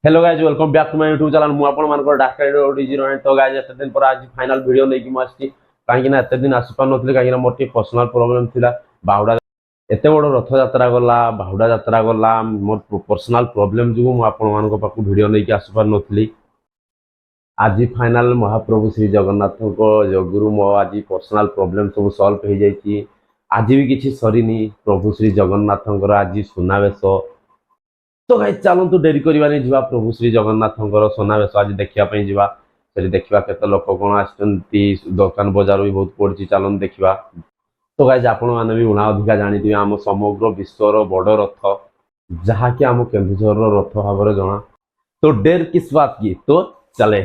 Hello guys welcome back to my YouTube channel मु आपण मानकर डाक्टर ओडीजी तो गाइज एते दिन पर आज फाइनल वीडियो लेकी मु आछि काहे ना एते दिन आसी पार नथले काहे ना मोर टी पर्सनल प्रॉब्लम थिला बाहुडा एते बड़ रथ यात्रा गला बाहुडा यात्रा गला मोर पर्सनल प्रॉब्लम जो मु आपण मानक पाकु वीडियो लेकी आसी पार नथली आज फाइनल महाप्रभु श्री जगन्नाथ को जगुरु मो आज पर्सनल प्रॉब्लम सब सॉल्व हो जाई आज भी किछि सरीनी प्रभु श्री जगन्नाथ आज सुनावेश तो गाइस चलतु डेरी करवानी जीवा प्रभु श्री जगन्नाथ सुनावेश आज देखा जीवा से देखा केत लोक कौन आसती दुकान बजार भी बहुत पड़ी चलते देखा तो गाइस आपण मैंने भी उणा अधिका जानी आम समग्र विश्वर बड़ रथ जहाँकि आम केन्दुझर रथ भाव जना तो डेर किस बात की तो चले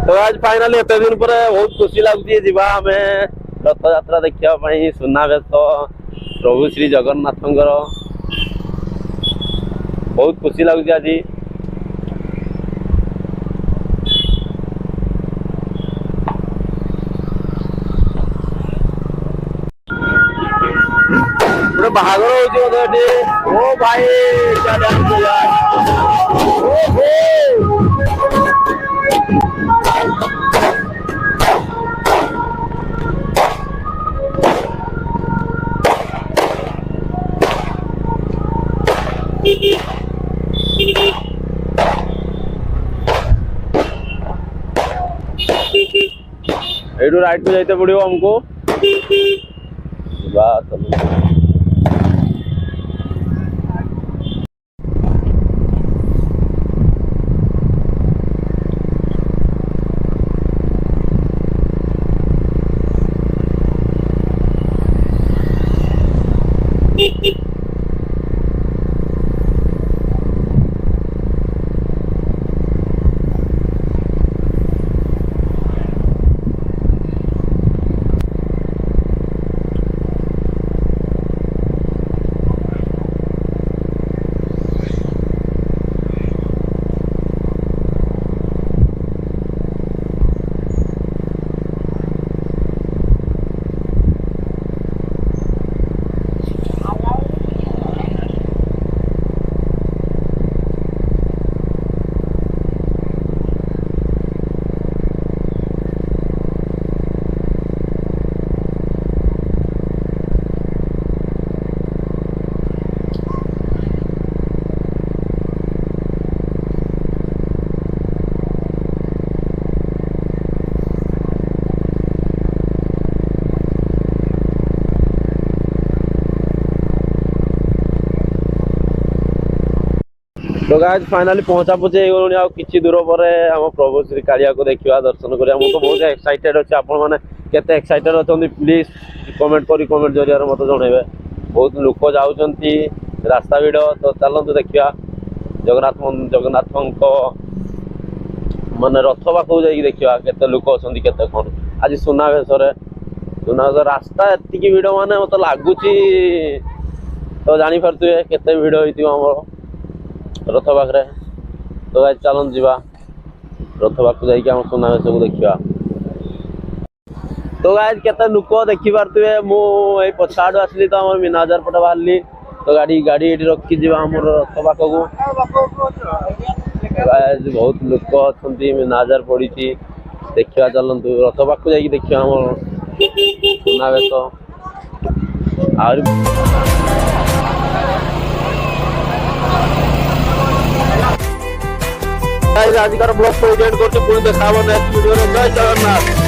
तो आज फाइनली एते दिन पर बहुत खुशी लगुच जीवा आम रथ यात्रा देखा सुनावेश प्रभु श्री जगन्नाथ बहुत खुशी लगुच आज गोटे बाहागर हो ओ भाई एडू राइट को जाते पड़ो हमको तो गाइस फाइनली पहुंचा पहुंचे किसी दूर पर आम प्रभु श्री कालिया को देखा दर्शन करा तो बहुत एक्साइटेड अच्छे आपण मैंने केते एक्साइटेड अच्छा प्लीज कमेंट करी कमेंट जरिया मत जनइबे बहुत लोक जाऊँच रास्ता भिड़ तो चलतु देखा जगन्नाथ माने रथ पाख देखा केते लोक अच्छा केते कौन आज सुनावेश रास्ता एति भिड़ माने मत लगुच तो जापारे केते भिड़ होम रथ पाखे तो गाइस चलन जीवा रथ पाख जाम सुनावेश को देखा तो गाइस केते लोक देखी पारे मुझे पछाड़ आसली तो आम मीनाजार पटे बाहरी तो गाड़ी गाड़ी ये रखी जीवा आम रथ पाख को बहुत लोक अच्छा मीनाजार पड़ी देखा चलतु रथ पाख जा देखा आम सुनावेश आजिकार ब्लॉग को एंड करते पुणी देखा नेक्स्ट वीडियो जय जगन्नाथ।